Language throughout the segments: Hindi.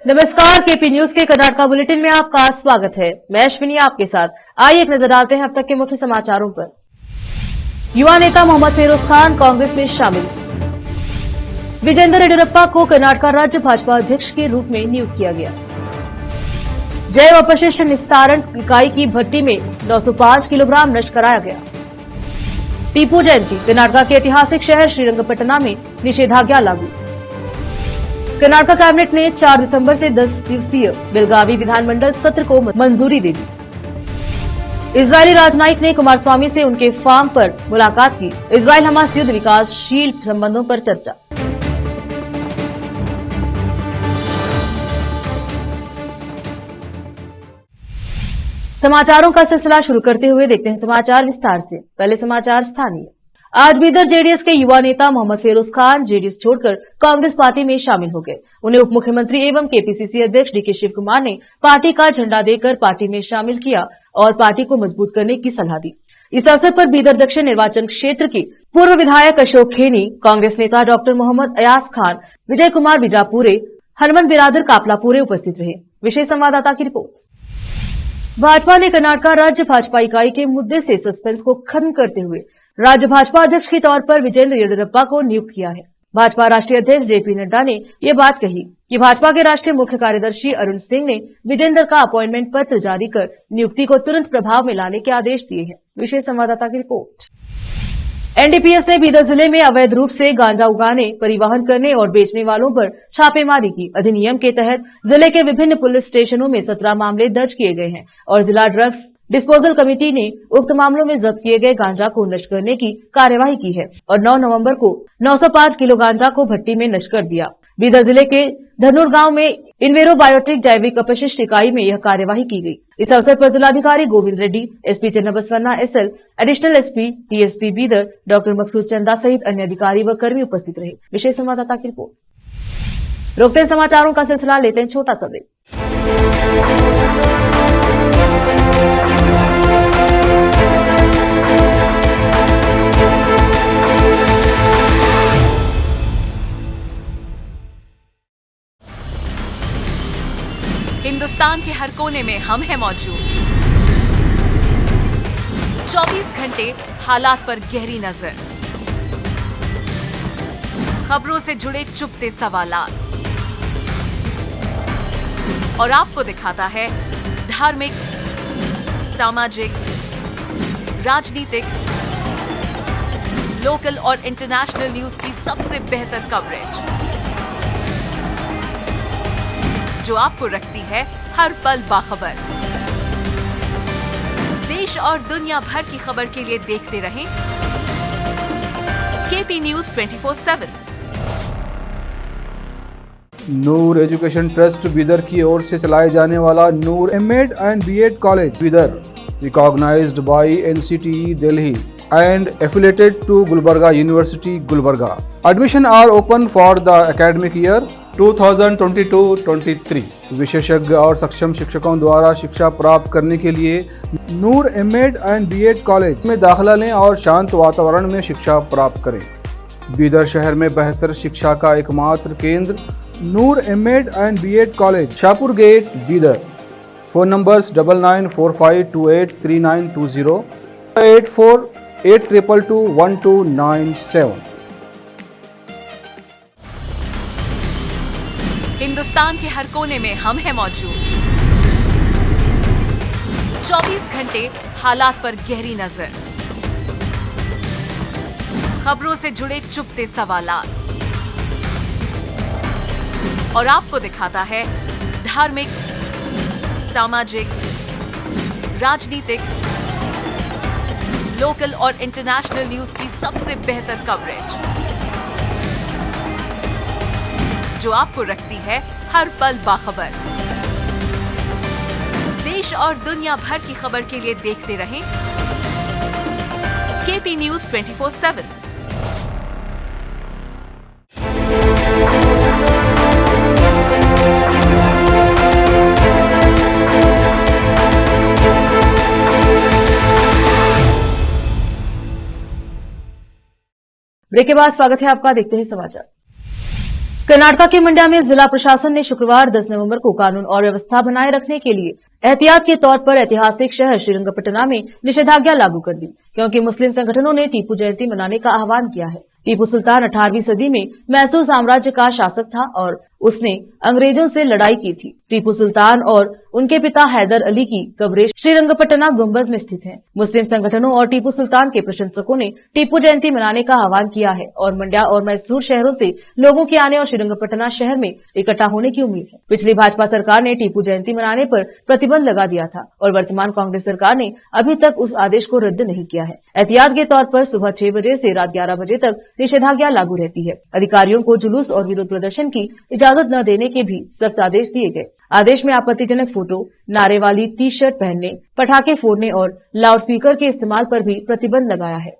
नमस्कार, केपी न्यूज के कर्नाटका बुलेटिन में आपका स्वागत है। मैं अश्विनी आपके साथ। आइए एक नजर डालते हैं अब तक के मुख्य समाचारों पर। युवा नेता मोहम्मद फेरोज खान कांग्रेस में शामिल। विजेंद्र येडियुरप्पा को कर्नाटका राज्य भाजपा अध्यक्ष के रूप में नियुक्त किया गया। जैव अपशिष्ट निस्तारण इकाई की भट्टी में 905 किलोग्राम नष्ट कराया गया। टीपू जयंती, कर्नाटका के ऐतिहासिक शहर श्रीरंगपट्टनम में निषेधाज्ञा लागू। कर्नाटका कैबिनेट ने 4 दिसंबर से 10 दिवसीय बेलगावी विधानमंडल सत्र को मंजूरी दे दी। इजरायली राजनयिक ने कुमारस्वामी से उनके फार्म पर मुलाकात की। इजरायल हमास युद्ध विकासशील संबंधों पर चर्चा। समाचारों का सिलसिला शुरू करते हुए देखते हैं समाचार विस्तार से। पहले समाचार स्थानीय। आज बीदर जेडीएस के युवा नेता मोहम्मद फेरोज खान जेडीएस छोड़कर कांग्रेस पार्टी में शामिल हो गए। उन्हें उप मुख्यमंत्री एवं केपीसीसी अध्यक्ष डीके शिव कुमार ने पार्टी का झंडा देकर पार्टी में शामिल किया और पार्टी को मजबूत करने की सलाह दी। इस अवसर पर बीदर दक्षिण निर्वाचन क्षेत्र के पूर्व विधायक अशोक खेनी, कांग्रेस नेता डॉक्टर मोहम्मद अयास खान, विजय कुमार बिजापुरे, हनुमंत बिरादर कापलापुरे उपस्थित रहे। विशेष संवाददाता की रिपोर्ट। भाजपा ने कर्नाटका राज्य भाजपा इकाई के मुद्दे से सस्पेंस को खत्म करते हुए राज्य भाजपा अध्यक्ष के तौर पर विजेंद्र येडियुरप्पा को नियुक्त किया है। भाजपा राष्ट्रीय अध्यक्ष जेपी नड्डा ने ये बात कही कि भाजपा के राष्ट्रीय मुख्य कार्यदर्शी अरुण सिंह ने विजेंद्र का अपॉइंटमेंट पत्र जारी कर नियुक्ति को तुरंत प्रभाव में लाने के आदेश दिए हैं। विशेष संवाददाता की रिपोर्ट। एनडीपीएस ने बीदर जिले में अवैध रूप से गांजा उगाने, परिवहन करने और बेचने वालों पर छापेमारी की। अधिनियम के तहत जिले के विभिन्न पुलिस स्टेशनों में 17 मामले दर्ज किए गए हैं और जिला ड्रग्स डिस्पोजल कमेटी ने उक्त मामलों में जब्त किए गए गांजा को नष्ट करने की कार्यवाही की है और 9 नवंबर को 905 किलो गांजा को भट्टी में नष्ट कर दिया। बीदर जिले के धनुर गांव में इन्वेरो बायोटेक जैविक अपशिष्ट इकाई में यह कार्यवाही की गई। इस अवसर पर जिलाधिकारी Govind Reddy, SP Channabasavanna SL, additional SP TSP Bidar, doctor Maqsood Chanda सहित अन्य अधिकारी व कर्मी उपस्थित रहे। विशेष संवाददाता की रिपोर्ट। रोकते हैं समाचारों का सिलसिला, लेते हैं छोटा सा ब्रेक। हिंदुस्तान के हर कोने में हम हैं मौजूद। 24 घंटे हालात पर गहरी नजर, खबरों से जुड़े चुपते सवालात और आपको दिखाता है धार्मिक, सामाजिक, राजनीतिक, लोकल और इंटरनेशनल न्यूज की सबसे बेहतर कवरेज जो आपको रखती है हर पल बाखबर। देश और दुनिया भर की खबर के लिए देखते रहें KP news 24/7। Noor education trust Bidar की ओर से चलाए जाने वाला Noor MEd and BEd college Bidar, recognised by NCTE Delhi and affiliated to Gulbarga University, Gulbarga. Admission are open for the academic year 2022-23. विशेषज्ञ और सक्षम शिक्षकों द्वारा शिक्षा प्राप्त करने के लिए नूर एमएड एंड बीएड कॉलेज में दाखिला लें और शांत वातावरण में शिक्षा प्राप्त करें। बीदर शहर में बेहतर शिक्षा का एकमात्र केंद्र Noor MEd and BEd college, Shahpur gate, Bidar. Phone numbers 9945283920, 8482221297। Hindustan के हर कोने में हम हैं मौजूद। 24 घंटे हालात पर गहरी नजर, खबरों से जुड़े चुपते सवालात और आपको दिखाता है धार्मिक, सामाजिक, राजनीतिक, लोकल और इंटरनेशनल न्यूज की सबसे बेहतर कवरेज जो आपको रखती है हर पल बाखबर। देश और दुनिया भर की खबर के लिए देखते रहें केपी न्यूज 24/7। ब्रेक के बाद स्वागत है आपका। देखते हैं समाचार। कर्नाटक के मंड्या में जिला प्रशासन ने शुक्रवार 10 नवंबर को कानून और व्यवस्था बनाए रखने के लिए एहतियात के तौर पर ऐतिहासिक शहर श्रीरंगपट्टनम में निषेधाज्ञा लागू कर दी, क्योंकि मुस्लिम संगठनों ने टीपू जयंती मनाने का आह्वान किया है। टीपू सुल्तान 18वीं सदी में मैसूर साम्राज्य का शासक था और उसने अंग्रेजों से लड़ाई की थी। टीपू सुल्तान और उनके पिता हैदर अली की कब्रें श्रीरंगपट्टनम गुंबज में स्थित हैं। मुस्लिम संगठनों और टीपू सुल्तान के प्रशंसकों ने टीपू जयंती मनाने का आह्वान किया है और मंड्या और मैसूर शहरों से लोगों के आने और श्रीरंगपट्टनम शहर में इकट्ठा होने की उम्मीद है। पिछली भाजपा सरकार ने टीपू जयंती मनाने पर प्रतिबंध लगा दिया था और वर्तमान कांग्रेस सरकार ने अभी तक उस आदेश को रद्द नहीं किया है। एहतियात के तौर पर सुबह 6 बजे से रात 11 बजे तक निषेधाज्ञा लागू रहती है। अधिकारियों को जुलूस और विरोध प्रदर्शन की इजाजत न देने के भी सख्त आदेश दिए गए। आदेश में आपत्तिजनक फोटो, नारे वाली टी शर्ट पहनने, पटाखे फोड़ने और लाउडस्पीकर के इस्तेमाल पर भी प्रतिबंध लगाया है।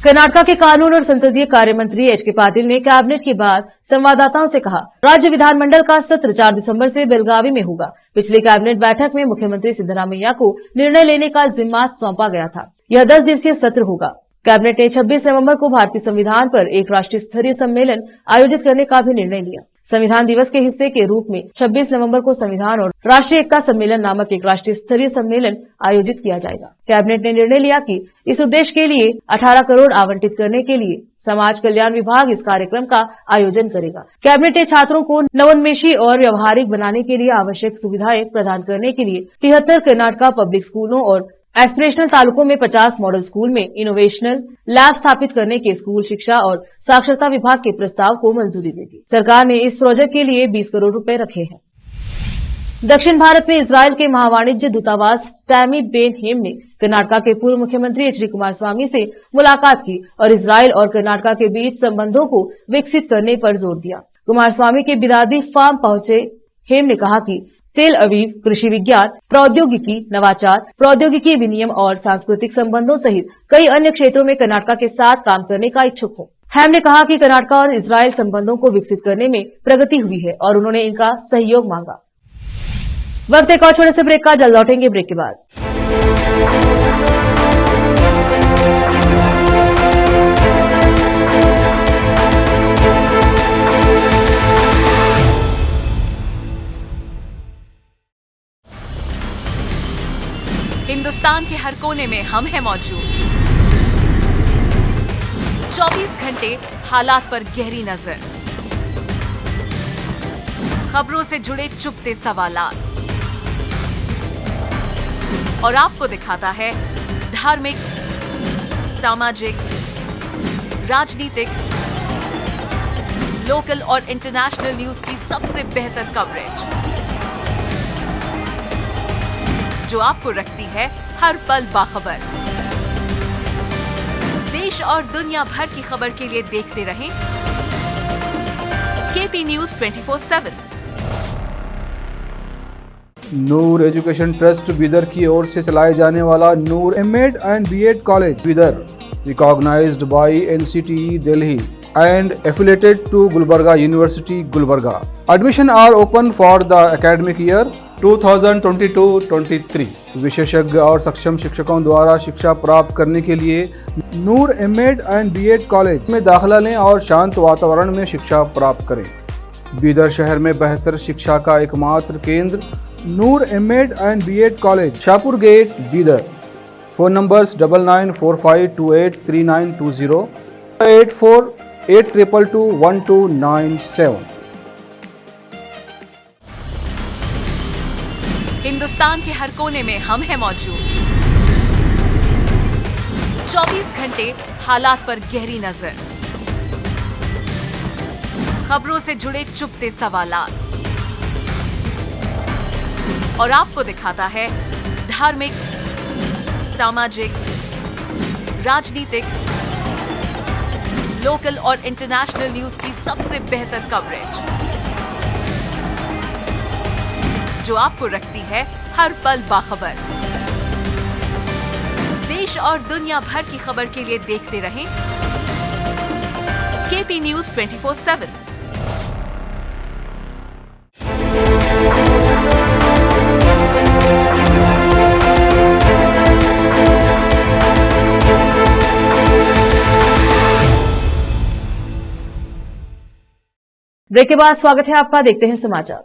कर्नाटक के कानून और संसदीय कार्य मंत्री एच के पाटिल ने कैबिनेट के बाद संवाददाताओं से कहा, राज्य विधानमंडल का सत्र 4 दिसंबर से बेलगावी में होगा। पिछली कैबिनेट बैठक में मुख्यमंत्री सिद्धरामैया को निर्णय लेने का जिम्मा सौंपा गया था। यह 10 दिवसीय सत्र होगा। कैबिनेट ने 26 नवंबर को भारतीय संविधान पर एक राष्ट्रीय स्तरीय सम्मेलन आयोजित करने का भी निर्णय लिया। संविधान दिवस के हिस्से के रूप में 26 नवंबर को संविधान और राष्ट्रीय एकता सम्मेलन नामक एक राष्ट्रीय स्तरीय सम्मेलन आयोजित किया जाएगा। कैबिनेट ने निर्णय लिया कि इस उद्देश्य के लिए 18 करोड़ आवंटित करने के लिए समाज कल्याण विभाग इस कार्यक्रम का आयोजन करेगा। कैबिनेट ने छात्रों को नवोन्मेषी और व्यवहारिक बनाने के लिए आवश्यक सुविधाएं प्रदान करने के लिए 73 कर्नाटक पब्लिक स्कूलों और एस्पिरेशनल तालुकों में 50 मॉडल स्कूल में इनोवेशनल लैब स्थापित करने के स्कूल शिक्षा और साक्षरता विभाग के प्रस्ताव को मंजूरी दे दी। सरकार ने इस प्रोजेक्ट के लिए 20 करोड़ रुपए रखे हैं। दक्षिण भारत में इजरायल के महावाणिज्य दूतावास टैमी बेन हेम ने कर्नाटक के पूर्व मुख्यमंत्री एच डी कुमारस्वामी से मुलाकात की और इजरायल और कर्नाटक के बीच संबंधों को विकसित करने पर जोर दिया। कुमारस्वामी के बिरादी फार्म पहुंचे हेम ने कहा कि तेल अवीव कृषि विज्ञान, प्रौद्योगिकी, नवाचार, प्रौद्योगिकी विनिमय और सांस्कृतिक संबंधों सहित कई अन्य क्षेत्रों में कर्नाटक के साथ काम करने का इच्छुक हो। हैम ने कहा कि कर्नाटक और इजरायल संबंधों को विकसित करने में प्रगति हुई है और उन्होंने इनका सहयोग मांगा। वक्त एक और छोटे से ब्रेक का, जल्द लौटेंगे ब्रेक के बाद। हिंदुस्तान के हर कोने में हम हैं मौजूद। 24 घंटे हालात पर गहरी नजर, खबरों से जुड़े चुपते सवालात और आपको दिखाता है धार्मिक, सामाजिक, राजनीतिक, लोकल और इंटरनेशनल न्यूज की सबसे बेहतर कवरेज, जो आपको रखती है हर पल बाखबर। देश और दुनिया भर की खबर के लिए देखते रहें KP news 24/7। Noor education trust Bidar की ओर से चलाए जाने वाला Noor MEd and BEd college Bidar, recognised by NCTE Delhi and affiliated to Gulbarga University, Gulbarga. Admission are open for the academic year 2022-23. विशेषज्ञ और सक्षम शिक्षकों द्वारा शिक्षा प्राप्त करने के लिए नूर एमएड एंड बीएड कॉलेज में दाखिला लें और शांत वातावरण में शिक्षा प्राप्त करें। बीदर शहर में बेहतर शिक्षा का एकमात्र केंद्र Noor MEd and BEd college, Shahpur gate, Bidar. Phone numbers 9945283920, 8482221297। Hindustan के हर कोने में हम हैं मौजूद। 24 घंटे हालात पर गहरी नजर, खबरों से जुड़े चुपते सवालात और आपको दिखाता है धार्मिक, सामाजिक, राजनीतिक, लोकल और इंटरनेशनल न्यूज की सबसे बेहतर कवरेज, जो आपको रखती है हर पल बाखबर। देश और दुनिया भर की खबर के लिए देखते रहें केपी न्यूज 24/7। ब्रेक के बाद स्वागत है आपका, देखते हैं समाचार।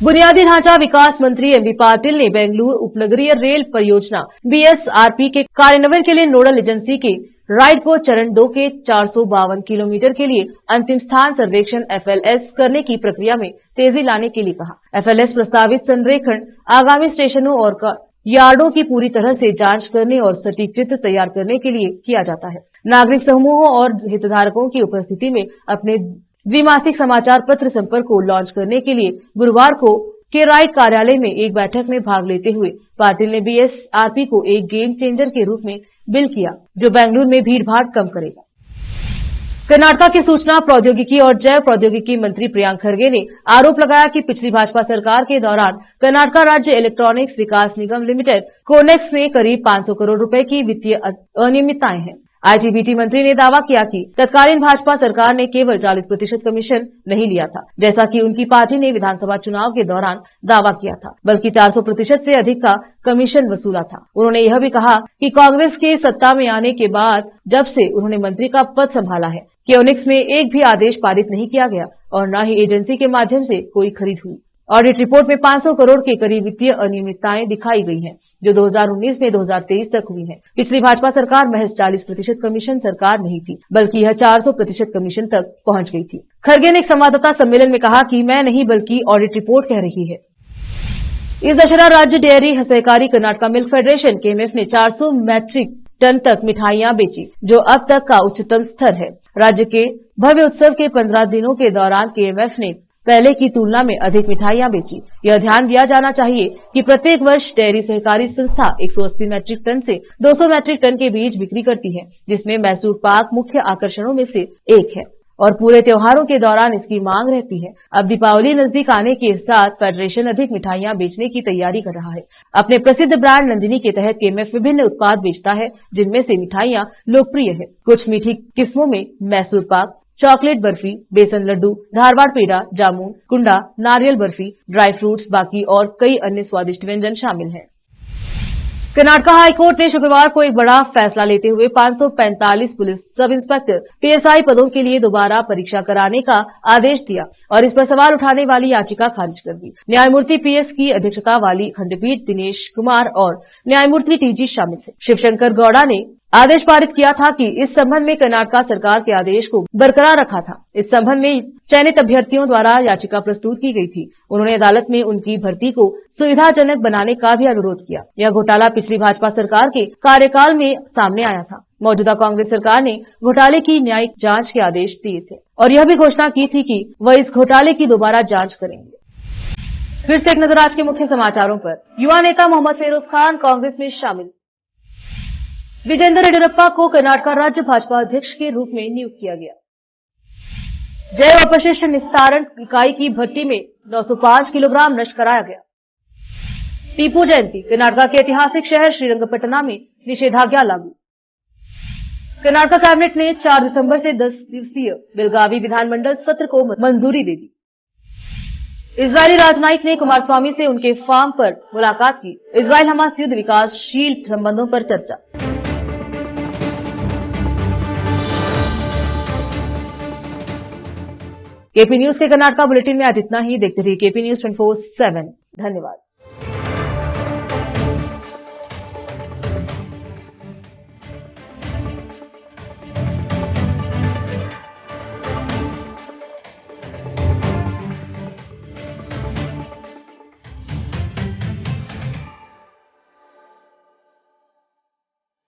बुनियादी ढांचा विकास मंत्री एमबी पाटिल ने बेंगलुरु उपनगरीय रेल परियोजना बीएसआरपी के कार्यान्वयन के लिए नोडल एजेंसी के राइड को चरण 2 के 452 किलोमीटर के लिए अंतिम स्थान सर्वेक्षण एफएलएस करने की प्रक्रिया में तेजी लाने के लिए कहा। एफएलएस प्रस्तावित संरेखण आगामी स्टेशनों और यार्डों की पूरी तरह से जांच करने और सटीक चित्र तैयार करने के लिए किया जाता है। नागरिक समूहों और हितधारकों की उपस्थिति में अपने द्विमासिक समाचार पत्र संपर्क को लॉन्च करने के लिए गुरुवार को के राइट कार्यालय में एक बैठक में भाग लेते हुए पाटिल ने बीएसआरपी को एक गेम चेंजर के रूप में बिल किया, जो बेंगलुरु में भीड़भाड़ कम करेगा। कर्नाटक के सूचना प्रौद्योगिकी और जैव प्रौद्योगिकी मंत्री प्रियांक खरगे ने आरोप लगाया कि पिछली भाजपा सरकार के दौरान कर्नाटक राज्य इलेक्ट्रॉनिक्स विकास निगम लिमिटेड कोनेक्स में करीब 500 करोड़ रुपए की वित्तीय अनियमितताएं हैं। आईटीबीटी मंत्री ने दावा किया कि तत्कालीन भाजपा सरकार ने केवल 40% कमीशन नहीं लिया था, जैसा कि उनकी पार्टी ने विधानसभा चुनाव के दौरान दावा किया था, बल्कि 400% से अधिक का कमीशन वसूला था। उन्होंने यह भी कहा कि कांग्रेस के सत्ता में आने के बाद जब से उन्होंने मंत्री का पद संभाला है, कोनेक्स में एक भी आदेश पारित नहीं किया गया और न ही एजेंसी के माध्यम से कोई खरीद हुई। ऑडिट रिपोर्ट में 500 करोड़ के करीब वित्तीय अनियमितताएं दिखाई गई हैं, जो 2019 में 2023 तक हुई हैं। पिछली भाजपा सरकार महज 40% कमीशन सरकार नहीं थी, बल्कि यह 400% कमीशन तक पहुंच गई थी। खरगे ने एक संवाददाता सम्मेलन में कहा कि मैं नहीं बल्कि ऑडिट रिपोर्ट कह रही है। इस दशहरा राज्य डेयरी सहकारी कर्नाटक मिल्क फेडरेशन केएमएफ ने 400 मैट्रिक टन तक मिठाइयां बेची, जो अब तक का उच्चतम स्तर है। राज्य के भव्य उत्सव के 15 दिनों के दौरान केएमएफ ने पहले की तुलना में अधिक मिठाइयां बेची। यह ध्यान दिया जाना चाहिए कि प्रत्येक वर्ष डेयरी सहकारी संस्था 180 मैट्रिक टन से 200 मैट्रिक टन के बीच बिक्री करती है, जिसमें मैसूर पाक मुख्य आकर्षणों में से एक है और पूरे त्योहारों के दौरान इसकी मांग रहती है। अब दीपावली नजदीक आने के साथ फेडरेशन अधिक मिठाइयां बेचने की तैयारी कर रहा है। अपने प्रसिद्ध ब्रांड नंदिनी के तहत केएमएफ विभिन्न उत्पाद बेचता है, जिनमें से मिठाइयां लोकप्रिय है। कुछ मीठी किस्मों में मैसूर पाक, चॉकलेट बर्फी, बेसन लड्डू, धारवाड़ पेड़ा, जामुन, कुंडा, नारियल बर्फी, ड्राई फ्रूट्स, बाकी और कई अन्य स्वादिष्ट व्यंजन शामिल हैं। कर्नाटक हाईकोर्ट ने शुक्रवार को एक बड़ा फैसला लेते हुए 545 पुलिस सब इंस्पेक्टर पीएसआई पदों के लिए दोबारा परीक्षा कराने का आदेश दिया और इस पर सवाल उठाने वाली याचिका खारिज कर दी। न्यायमूर्ति पीएस की अध्यक्षता वाली खंडपीठ दिनेश कुमार और न्यायमूर्ति टीजी शामिल थे। शिवशंकर गौड़ा ने आदेश पारित किया था कि इस संबंध में कर्नाटक सरकार के आदेश को बरकरार रखा था। इस संबंध में चयनित अभ्यर्थियों द्वारा याचिका प्रस्तुत की गई थी। उन्होंने अदालत में उनकी भर्ती को सुविधाजनक बनाने का भी अनुरोध किया। यह घोटाला पिछली भाजपा सरकार के कार्यकाल में सामने आया था। मौजूदा कांग्रेस सरकार ने घोटाले की न्यायिक जांच के आदेश दिए थे और यह भी घोषणा की थी कि वह इस घोटाले की दोबारा जांच करेंगे। फिर से एक नजर आज के मुख्य समाचारों पर। युवा नेता मोहम्मद फेरोज खान कांग्रेस में शामिल। विजेंद्र येडियुरप्पा को कर्नाटक राज्य भाजपा अध्यक्ष के रूप में नियुक्त किया गया। जैव अपशिष्ट निस्तारण इकाई की भट्टी में 905 किलोग्राम नष्ट कराया गया। टीपू जयंती, कर्नाटक के ऐतिहासिक शहर श्रीरंगपट्टनम में निषेधाज्ञा लागू। कर्नाटक कैबिनेट ने 4 दिसंबर से 10 दिवसीय बेलगावी विधानमंडल सत्र को मंजूरी दे दी। इजरायली राजनयिक ने कुमारस्वामी से उनके फार्म पर मुलाकात की। इजरायल हमास युद्ध विकासशील संबंधों पर चर्चा। केपी न्यूज के कर्नाटक बुलेटिन में आज इतना ही। देखते रहिए केपी न्यूज 24/7। धन्यवाद।